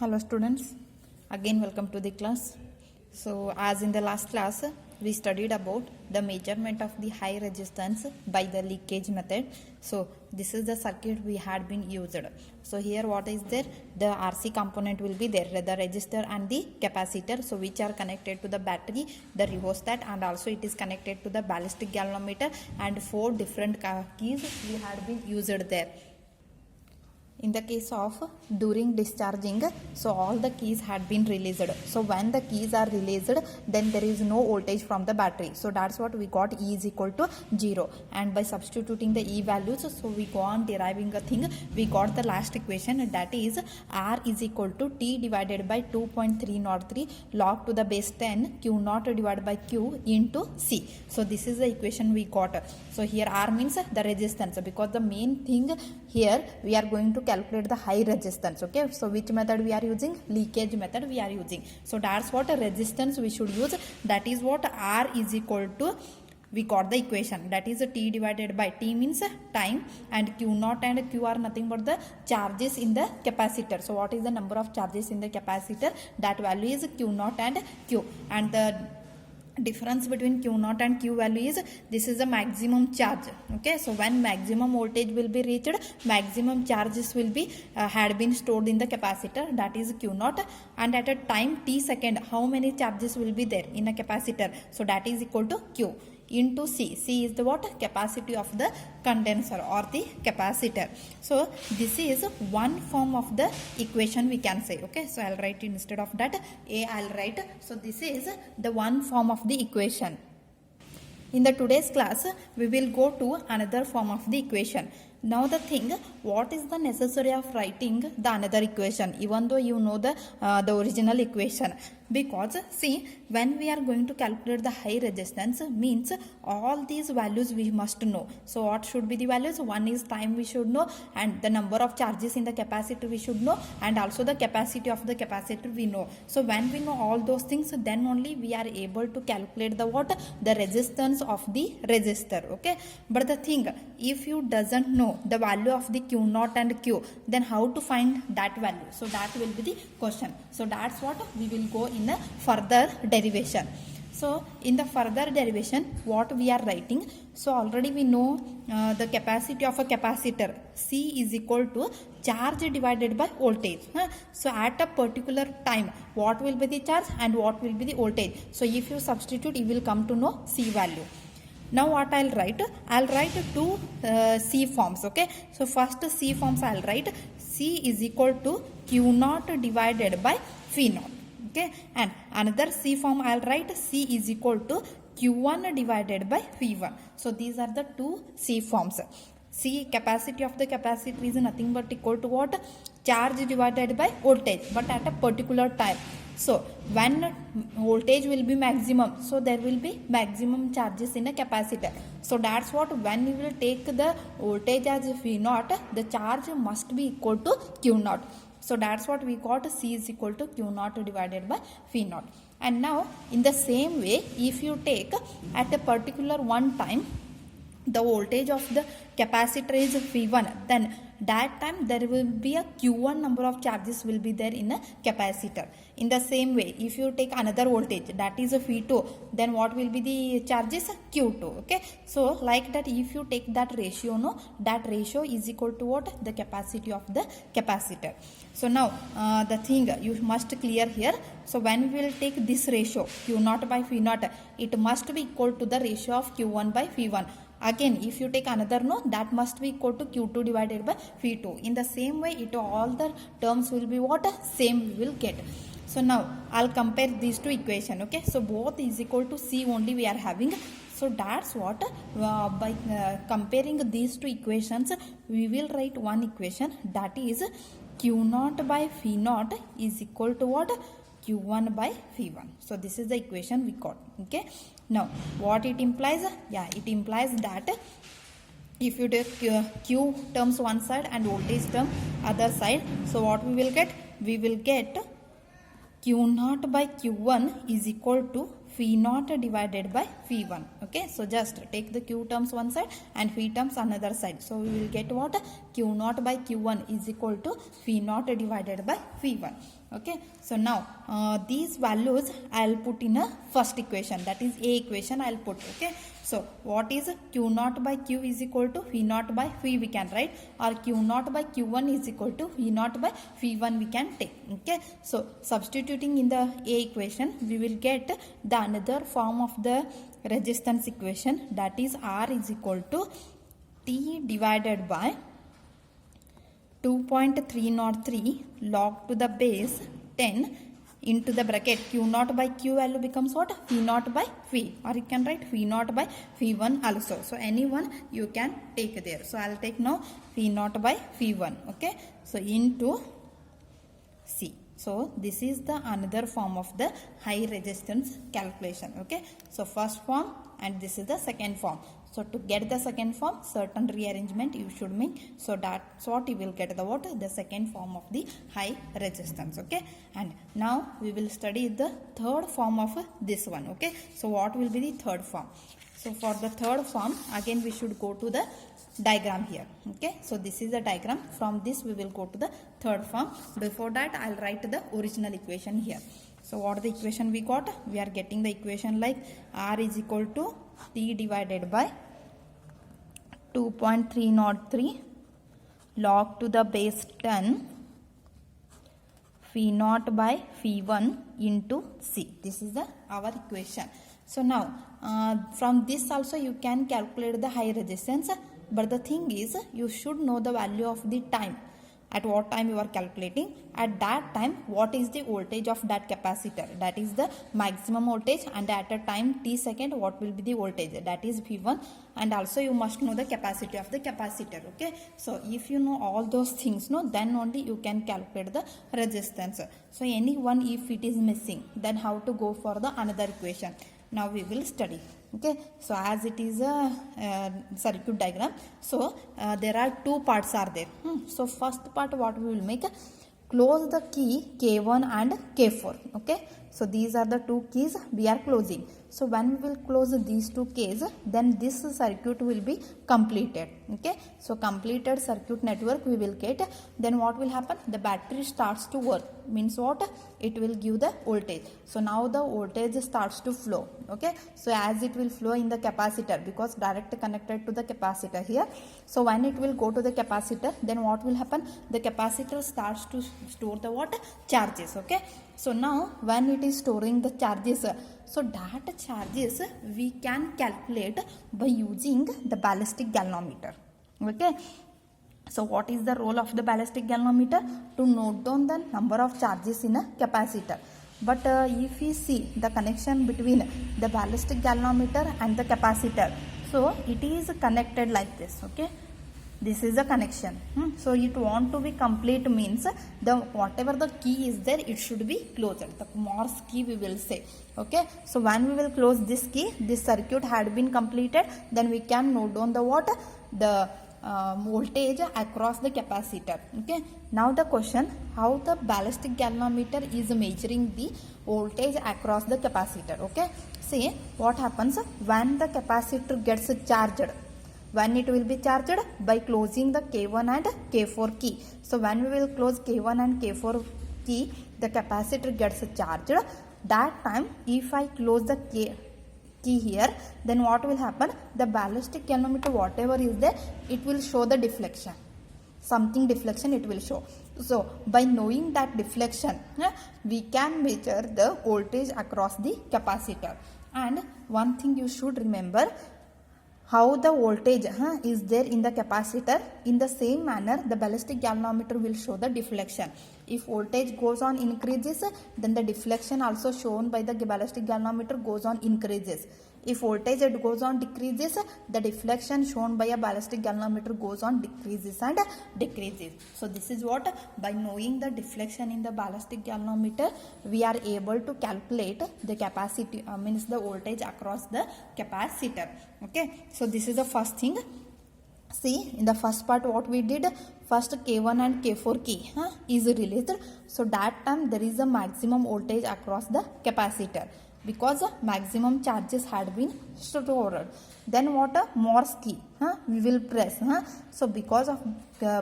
Hello students, again welcome to the class. So as in the last class we studied about the measurement of the high resistance by the leakage method. So this is the circuit we had been used. So here what is there? The RC component will be there, the resistor and the capacitor, so which are connected to the battery, the rheostat, and also it is connected to the ballistic galvanometer, and 4 different keys we had been used there. In the case of during discharging, so all the keys had been released. So when the keys are released, then there is no voltage from the battery. So that's what we got, E is equal to 0. And by substituting the E values, so we go on deriving a thing. We got the last equation, that is R is equal to T divided by 2.303 log to the base 10 Q naught divided by Q into C. So this is the equation we got. So here R means the resistance, because the main thing here we are going to calculate the high resistance. Okay, so which method we are using? Leakage method we are using. So that's what a resistance we should use. That is what R is equal to, we got the equation, that is T divided by, T means time, and Q naught and Q are nothing but the charges in the capacitor. So what is the number of charges in the capacitor? That value is Q naught and Q, and the difference between Q naught and Q value is, this is the maximum charge. Okay, so when maximum voltage will be reached, maximum charges will be had been stored in the capacitor, that is Q naught, and at a time t second how many charges will be there in a capacitor, so that is equal to Q into C. C is the what? Capacity of the condenser or the capacitor. So this is one form of the equation we can say. Okay, so I'll write it instead of that A, I'll write, so this is the one form of the equation. In the today's class we will go to another form of the equation. Now the thing, what is the necessary of writing the another equation even though you know the original equation? Because see, when we are going to calculate the high resistance, means all these values we must know. So what should be the values? One is time we should know, and the number of charges in the capacitor we should know, and also the capacity of the capacitor we know. So when we know all those things, then only we are able to calculate the what? The resistance of the resistor. Okay, but the thing, if you doesn't know the value of the Q naught and Q, then how to find that value? So that will be the question. So that's what we will go in a further derivation. So in the further derivation, what we are writing, so already we know the capacity of a capacitor, C is equal to charge divided by voltage. So at a particular time, what will be the charge and what will be the voltage? So if you substitute, you will come to know C value. Now what I'll write? I'll write two C forms. Okay, so first C forms I'll write, C is equal to Q naught divided by Phi naught. Okay, and another C form I'll write, C is equal to Q1 divided by Phi1. So these are the two C forms. C, capacity of the capacitor is nothing but equal to what? Charge divided by voltage, but at a particular time. So when voltage will be maximum, so there will be maximum charges in a capacitor. So that's what, when we will take the voltage as V naught, the charge must be equal to Q naught. So that's what we got, C is equal to Q naught divided by Phi naught. And now in the same way, if you take at a particular one time, the voltage of the capacitor is V1, then that time there will be a Q1 number of charges will be there in a capacitor. In the same way, if you take another voltage, that is a V2, then what will be the charges? Q2. Okay, so like that, if you take that ratio, no, that ratio is equal to what? The capacity of the capacitor. So now the thing you must clear here, so when we will take this ratio Q naught by Phi naught, it must be equal to the ratio of Q1 by Phi1. Again, if you take another, no, that must be equal to Q2 divided by Phi2. In the same way, it all the terms will be what? Same we will get. So now I'll compare these two equations. Okay, so both is equal to C only we are having. So that's what, by comparing these two equations, we will write one equation, that is Q naught by Phi naught is equal to what? Q1 by Phi1. So this is the equation we got. Okay, now what it implies? Yeah, it implies that if you take Q terms one side and voltage term other side, so what we will get? We will get Q naught by Q1 is equal to phi naught divided by phi 1. Okay, so just take the q terms one side and phi terms another side. So we will get what? Q naught by q1 is equal to phi naught divided by phi 1. Okay, so now these values I'll put in a first equation, that is A equation I'll put. Okay, so what is q naught by q is equal to phi naught by phi we can write, or q naught by q1 is equal to phi naught by phi 1 we can take. Okay, so substituting in the A equation we will get the another form of the resistance equation, that is R is equal to T divided by 2.303 log to the base 10 into the bracket q naught by q value becomes what? Phi naught by phi, or you can write phi naught by phi 1 also. So any one you can take there. So I'll take now phi naught by phi 1. Okay, so into C. So this is the another form of the high resistance calculation. Okay, so first form and this is the second form. So to get the second form, certain rearrangement you should make. So that's what you will get the what? The second form of the high resistance. Okay, and now we will study the third form of this one. Okay, so what will be the third form? So for the third form, again we should go to the diagram here. Okay, so this is the diagram. From this we will go to the third form. Before that I'll write the original equation here. So what the equation we got? We are getting the equation like R is equal to T divided by 2.303 log to the base 10 phi naught by phi 1 into C. This is the our equation. So now from this also you can calculate the high resistance, but the thing is you should know the value of the time. At what time you are calculating, at that time what is the voltage of that capacitor, that is the maximum voltage, and at a time t second what will be the voltage, that is V1, and also you must know the capacity of the capacitor. Okay, so if you know all those things, no, then only you can calculate the resistance. So any one if it is missing, then how to go for the another equation, now we will study. Okay, so as it is a circuit diagram, so there are two parts are there. So first part what we will make, close the key K1 and K4. Okay, so these are the two keys we are closing. So when we will close these two keys, then this circuit will be completed. Okay, so completed circuit network we will get. Then what will happen, the battery starts to work, means what, it will give the voltage. So now the voltage starts to flow. Okay, so as it will flow in the capacitor, because direct connected to the capacitor here, so when it will go to the capacitor, then what will happen, the capacitor starts to store the what, charges. Okay, so now when it is storing the charges, so that charges we can calculate by using the ballistic galvanometer. Okay, so what is the role of the ballistic galvanometer? To note down the number of charges in a capacitor. But if we see the connection between the ballistic galvanometer and the capacitor, so it is connected like this. Okay, this is the connection. So it want to be complete means the whatever the key is there, it should be closed. The Morse key we will say. Okay, so when we will close this key, this circuit had been completed, then we can note down the what, the voltage across the capacitor. Okay, now the question, how the ballistic galvanometer is measuring the voltage across the capacitor. Okay, see what happens when the capacitor gets charged. When it will be charged, by closing the K1 and K4 key. So when we will close K1 and K4 key, the capacitor gets charged. That time if I close the key here, then what will happen, the ballistic galvanometer whatever is there, it will show the deflection, something deflection it will show. So by knowing that deflection, we can measure the voltage across the capacitor. And one thing you should remember, how the voltage is there in the capacitor, in the same manner the ballistic galvanometer will show the deflection. If voltage goes on increases, then the deflection also shown by the ballistic galvanometer goes on increases. If voltage goes on decreases, the deflection shown by a ballistic galvanometer goes on decreases and decreases. So this is what, by knowing the deflection in the ballistic galvanometer, we are able to calculate the capacity, means the voltage across the capacitor. Okay, so this is the first thing. See, in the first part what we did, first K1 and K4 key is released. So that time there is a maximum voltage across the capacitor. because maximum charges had been stored. Then what a Morse key we will press. So because of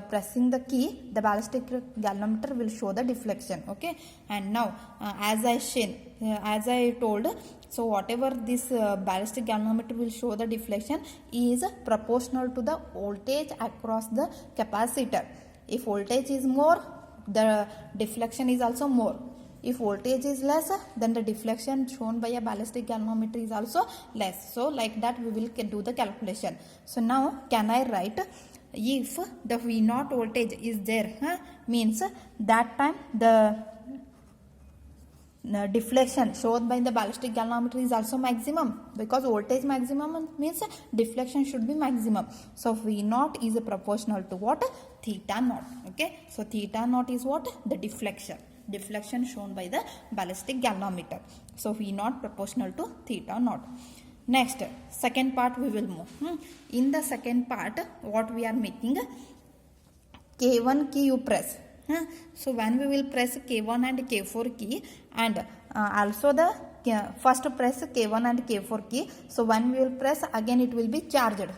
pressing the key, the ballistic galvanometer will show the deflection. Okay, and now as I told, so whatever this ballistic galvanometer will show the deflection is proportional to the voltage across the capacitor. If voltage is more, the deflection is also more. If voltage is less, then the deflection shown by a ballistic galvanometer is also less. So like that we will do the calculation. So now can I write, if the V0 voltage is there, means that time the deflection shown by the ballistic galvanometer is also maximum, because voltage maximum means deflection should be maximum. So V0 is proportional to what? Theta naught. Okay, so theta naught is what? The deflection shown by the ballistic galvanometer. So V0 proportional to theta naught. Next, second part we will move. In the second part, what we are making, K1 key you press. So when we will press K1 and K4 key, and also the first press K1 and K4 key. So when we will press, again it will be charged.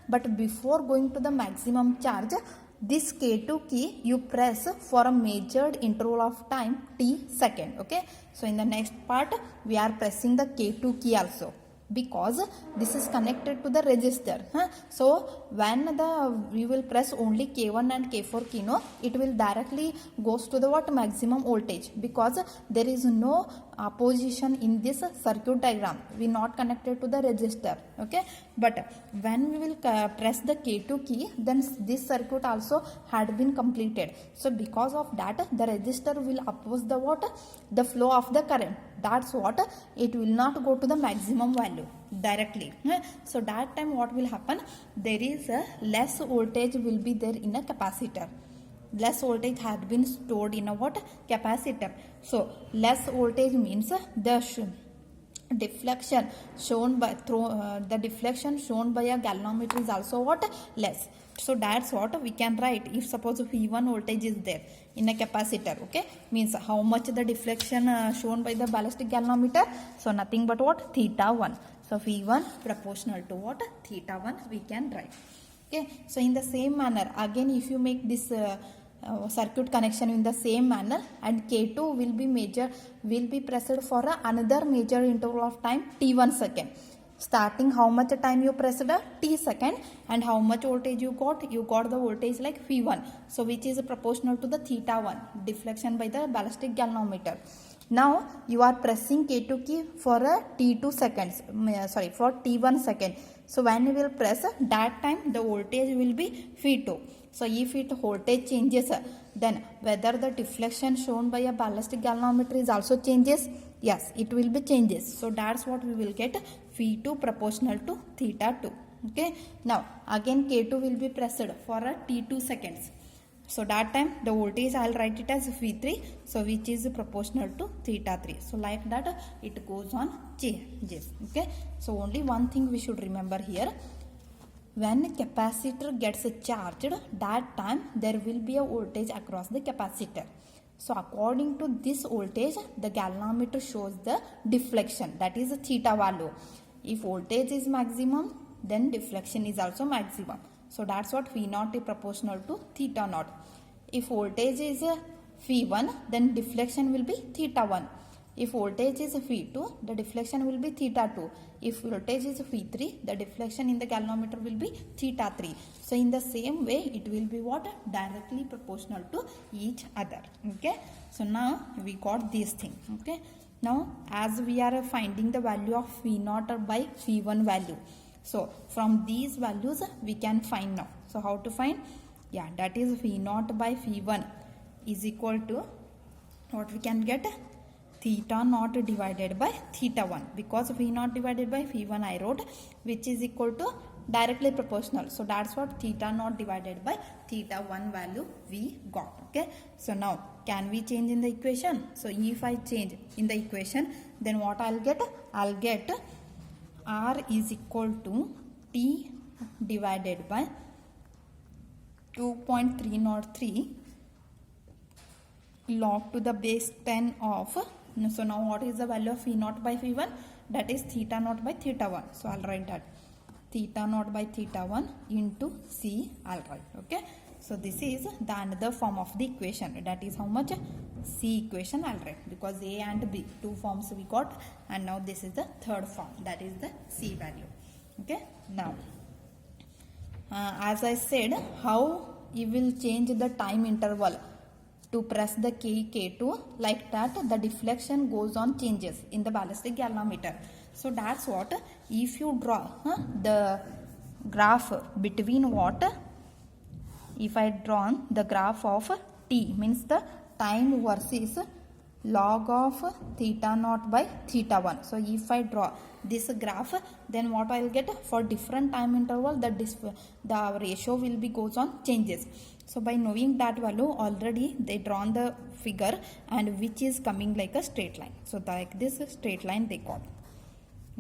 But before going to the maximum charge, this K2 key you press for a measured interval of time t second. Okay, so in the next part we are pressing the K2 key also, because this is connected to the resistor. So when we will press only K1 and K4 key, no, it will directly goes to the what? Maximum voltage, because there is no opposition in this circuit diagram. We not connected to the resistor. Okay, but when we will press the K2 key, then this circuit also had been completed. So because of that, the resistor will oppose the what? The flow of the current. That's what, it will not go to the maximum value directly. So that time what will happen, there is a less voltage will be there in a capacitor. Less voltage had been stored in a what? Capacitor. So less voltage means the deflection shown by the deflection shown by a galvanometer is also what? Less. So that's what we can write. If suppose V1 voltage is there in a capacitor, okay, means how much the deflection shown by the ballistic galvanometer. So nothing but what? Theta 1. So V1 proportional to what? Theta 1 we can write. Okay, so in the same manner, again if you make this circuit connection in the same manner, and K2 will be pressed for another major interval of time t1 second. Starting how much time you pressed t second, and how much voltage you got the voltage like V1, so which is proportional to the theta 1 deflection by the ballistic galvanometer. Now you are pressing K2 key for t2 seconds, for t1 second. So when you will press, that time the voltage will be V2. So if it voltage changes, then whether the deflection shown by a ballistic galvanometer is also changes, yes, it will be changes. So that's what we will get, V2 proportional to theta 2. Okay, now again K2 will be pressed for a t2 seconds. So that time the voltage I will write it as V3, so which is proportional to theta 3. So like that it goes on changes. Okay, so only one thing we should remember here, when capacitor gets charged, that time there will be a voltage across the capacitor. So according to this voltage, the galvanometer shows the deflection, that is the theta value. If voltage is maximum, then deflection is also maximum. So that's what V0 is proportional to theta naught. If voltage is V1, then deflection will be theta 1. If voltage is V2, the deflection will be theta 2. If voltage is V3, the deflection in the galvanometer will be theta 3. So in the same way, it will be what? Directly proportional to each other. Okay. So now we got this thing. Okay. Now as we are finding the value of V0 by V1 value. So from these values we can find now. So how to find? Yeah, that is V0 by V1 is equal to what we can get? Theta naught divided by theta 1, because V0 divided by V1 I wrote, which is equal to directly proportional. So that's what theta naught divided by theta 1 value we got. Okay. So now can we change in the equation? So if I change in the equation, then what I'll get? I'll get R is equal to T divided by 2.303 log to the base 10 of So now what is the value of V naught by V1? That is theta naught by theta 1. So I'll write that theta naught by theta 1 into C. I'll write. Okay. So this is the another form of the equation. That is how much? C equation I'll write, because A and B, two forms we got, and now this is the third form, that is the C value. Okay. Now as I said, how you will change the time interval to press the key K2, like that the deflection goes on changes in the ballistic galvanometer. So that's what, if you draw the graph between what, if I drawn the graph of T, means the time versus log of theta naught by theta 1. So if I draw this graph, then what I will get, for different time interval the ratio will be goes on changes. So by knowing that value, already they drawn the figure, and which is coming like a straight line. So like this straight line they got.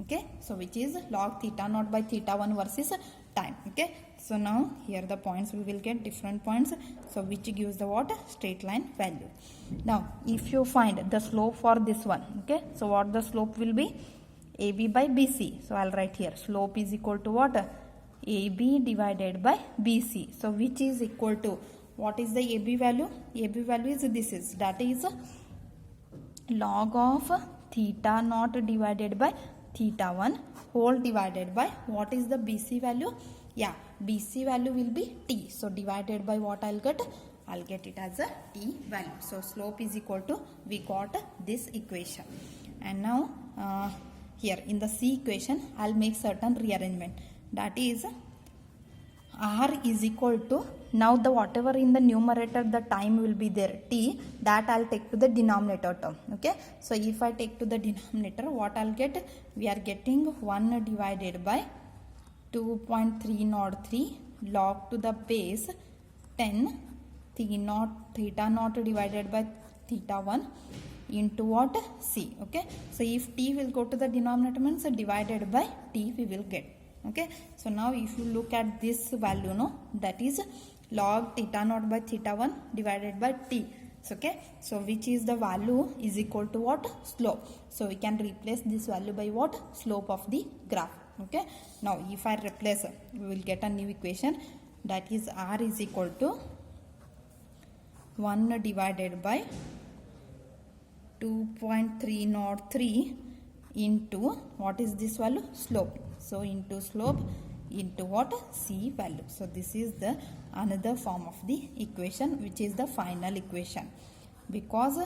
Okay, so which is log theta naught by theta 1 versus time. Okay, so now here the points we will get different points, so which gives the what, straight line value. Now if you find the slope for this one, okay, so what the slope will be, AB by BC. So I'll write here slope is equal to what, AB divided by BC. So which is equal to, what is the AB value? AB value is this, is that is log of theta naught divided by theta 1 whole divided by, what is the BC value? Yeah, BC value will be T. So divided by what I'll get? I'll get it as a T value. So slope is equal to, we got this equation. And now here in the C equation, I'll make certain rearrangement. That is R is equal to, now the whatever in the numerator the time will be there, T, that I'll take to the denominator term. Okay, so if I take to the denominator, what I'll get, we are getting 1 divided by 2.303 log to the base 10 theta naught divided by theta 1 into what, C. Okay, so if T will go to the denominator, means divided by T we will get. Okay, so now if you look at this value, no, that is log theta naught by theta 1 divided by T. So, okay, so which is the value is equal to what, slope. So we can replace this value by what, slope of the graph. Okay, now if I replace, we will get a new equation, that is R is equal to 1 divided by 2.303 into, what is this value, slope. So into slope into what, C value. So this is the another form of the equation, which is the final equation, because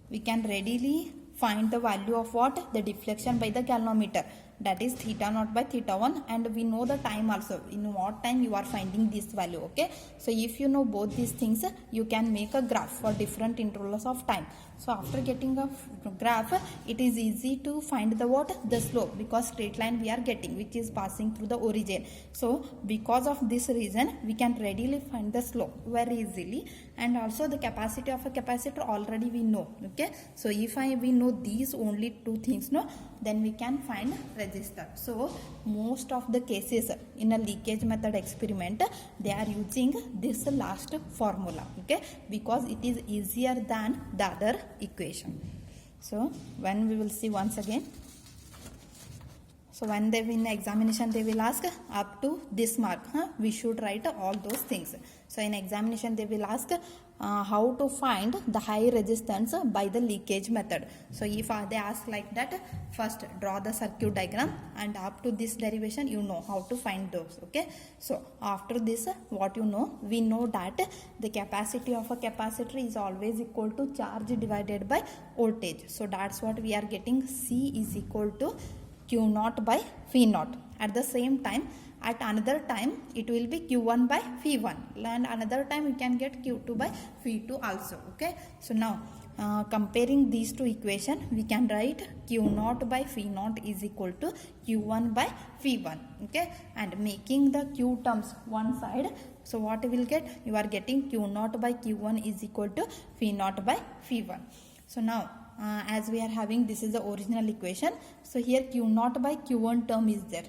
we can readily find the value of what, the deflection by the galvanometer, that is theta naught by theta 1, and we know the time also, in what time you are finding this value. Okay, so if you know both these things, you can make a graph for different intervals of time. So after getting a graph, it is easy to find the what, the slope, because straight line we are getting, which is passing through the origin. So because of this reason, we can readily find the slope very easily, and also the capacity of a capacitor already we know. Okay, so if we know these only two things, no, then we can find resistor. So most of the cases in a leakage method experiment, they are using this last formula. Okay, because it is easier than the other equation. So when we will see once again, so when they in examination they will ask up to this mark, we should write all those things. So in examination they will ask how to find the high resistance by the leakage method. So if they ask like that, first draw the circuit diagram, and up to this derivation you know how to find those. Okay, so after this, what you know, we know that the capacity of a capacitor is always equal to charge divided by voltage. So that's what we are getting, C is equal to Q naught by V naught. At the same time, at another time it will be Q1 by V1, and another time we can get Q2 by V2 also. Okay, so now comparing these two equations, we can write Q naught by V naught is equal to Q1 by V1. Okay, and making the Q terms one side, so what we will get, you are getting Q naught by Q1 is equal to V naught by V1. So now as we are having, this is the original equation. So here q naught by q1 term is there.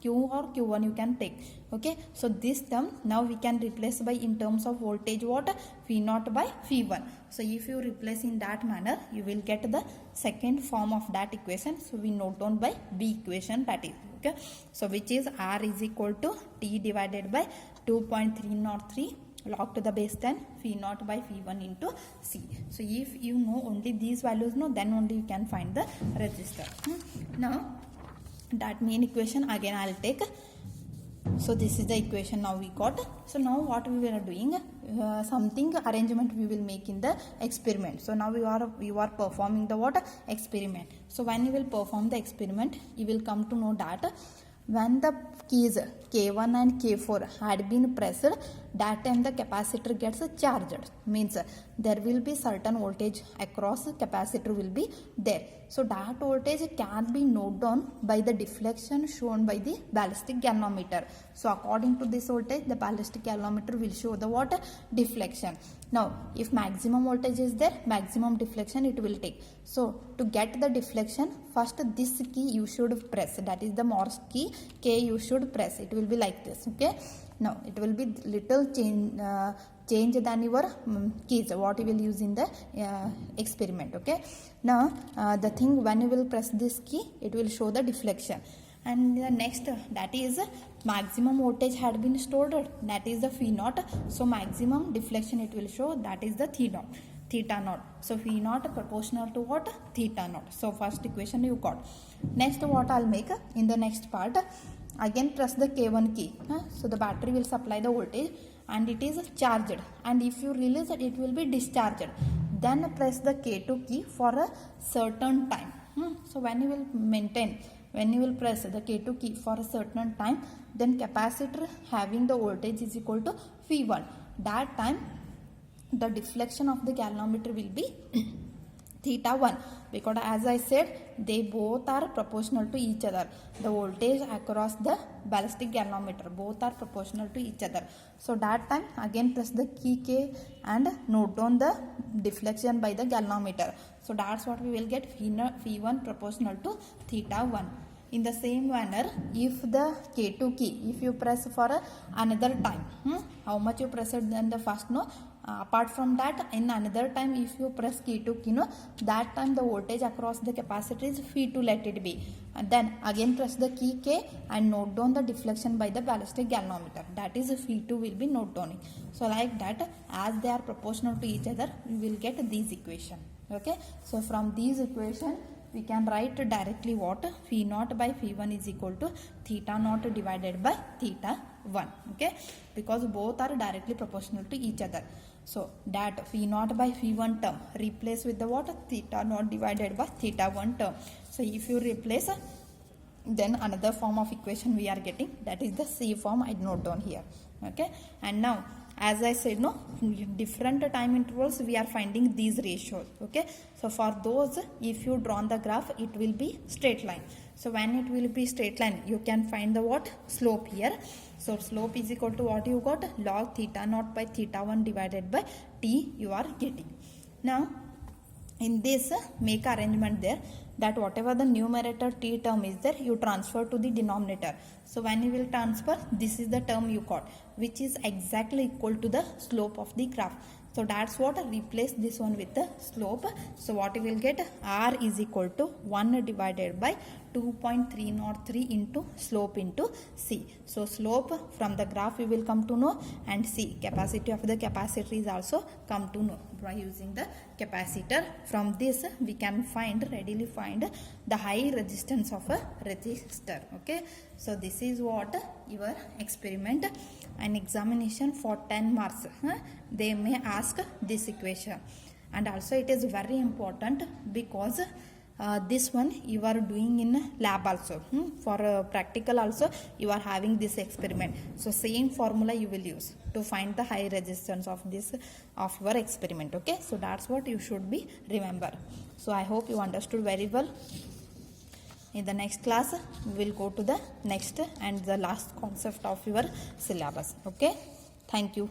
Q or q1 you can take. Okay, so this term now we can replace by, in terms of voltage, what? V naught by V1. So if you replace in that manner, you will get the second form of that equation. So we note down by B equation, that is. Okay, so which is R is equal to T divided by 2.303 log to the base 10 V naught by V1 into C. So if you know only these values, no, then only you can find the resistor. Now that main equation again I'll take. So this is the equation now we got. So now what we are doing, something arrangement we will make in the experiment. So now you are performing the what? Experiment. So when you will perform the experiment, you will come to know that when the keys K1 and K4 had been pressed, that time the capacitor gets charged. Means there will be certain voltage across capacitor will be there. So that voltage can be noted down by the deflection shown by the ballistic galvanometer. So according to this voltage, the ballistic galvanometer will show the what? Deflection. Now if maximum voltage is there, maximum deflection it will take. So to get the deflection, first this key you should press, that is the Morse key K you should press. It will be like this. Okay, now it will be little change than your keys what you will use in the experiment. Okay, now the thing, when you will press this key, it will show the deflection. And the next, that is maximum voltage had been stored, that is the phi naught. So maximum deflection it will show, that is the theta naught. So phi naught proportional to what? Theta naught. So first equation you got. Next what I'll make in the next part, again press the K1 key. So the battery will supply the voltage and it is charged, and if you release it, it will be discharged. Then press the K2 key for a certain time. So when you will press the K2 key for a certain time, then capacitor having the voltage is equal to V1. That time the deflection of the galvanometer will be theta 1, because as I said, they both are proportional to each other. The voltage across the ballistic galvanometer, both are proportional to each other. So that time again press the key K and note down the deflection by the galvanometer. So that's what we will get, V1 proportional to theta 1. In the same manner, if the K2 key, if you press for another time, how much you press it than the first, no? Apart from that, in another time, if you press K2 key, no, that time the voltage across the capacitor is V2, let it be. And then again press the key K and note down the deflection by the ballistic galvanometer. That is V2 will be note downing. So like that, as they are proportional to each other, we will get these equation. Okay. So from these equation, we can write directly what? Phi naught by Phi1 is equal to theta naught divided by theta 1. Okay, because both are directly proportional to each other. So that Phi naught by Phi1 term replace with the what? Theta naught divided by theta 1 term. So if you replace, then another form of equation we are getting, that is the C form I note down here. Okay, and now as I said, no, different time intervals we are finding these ratios. Okay, so for those, if you draw the graph, it will be straight line. So when it will be straight line, you can find the what? Slope here. So slope is equal to what you got? Log theta naught by theta 1 divided by T you are getting. Now in this, make arrangement there, that whatever the numerator T term is there, you transfer to the denominator. So when you will transfer, this is the term you got, which is exactly equal to the slope of the graph. So that's what, replace this one with the slope. So what you will get, R is equal to 1 divided by 2.303 into slope into C. So slope from the graph you will come to know, and C, capacity of the capacitor is also come to know by using the capacitor. From this we can readily find the high resistance of a resistor. Okay, so this is what your experiment and examination for 10 marks. They may ask this equation, and also it is very important because this one you are doing in lab also. For practical also you are having this experiment. So same formula you will use to find the high resistance of this of your experiment. Okay, so that's what you should be remember. So I hope you understood very well. In the next class we will go to the next and the last concept of your syllabus. Okay, thank you.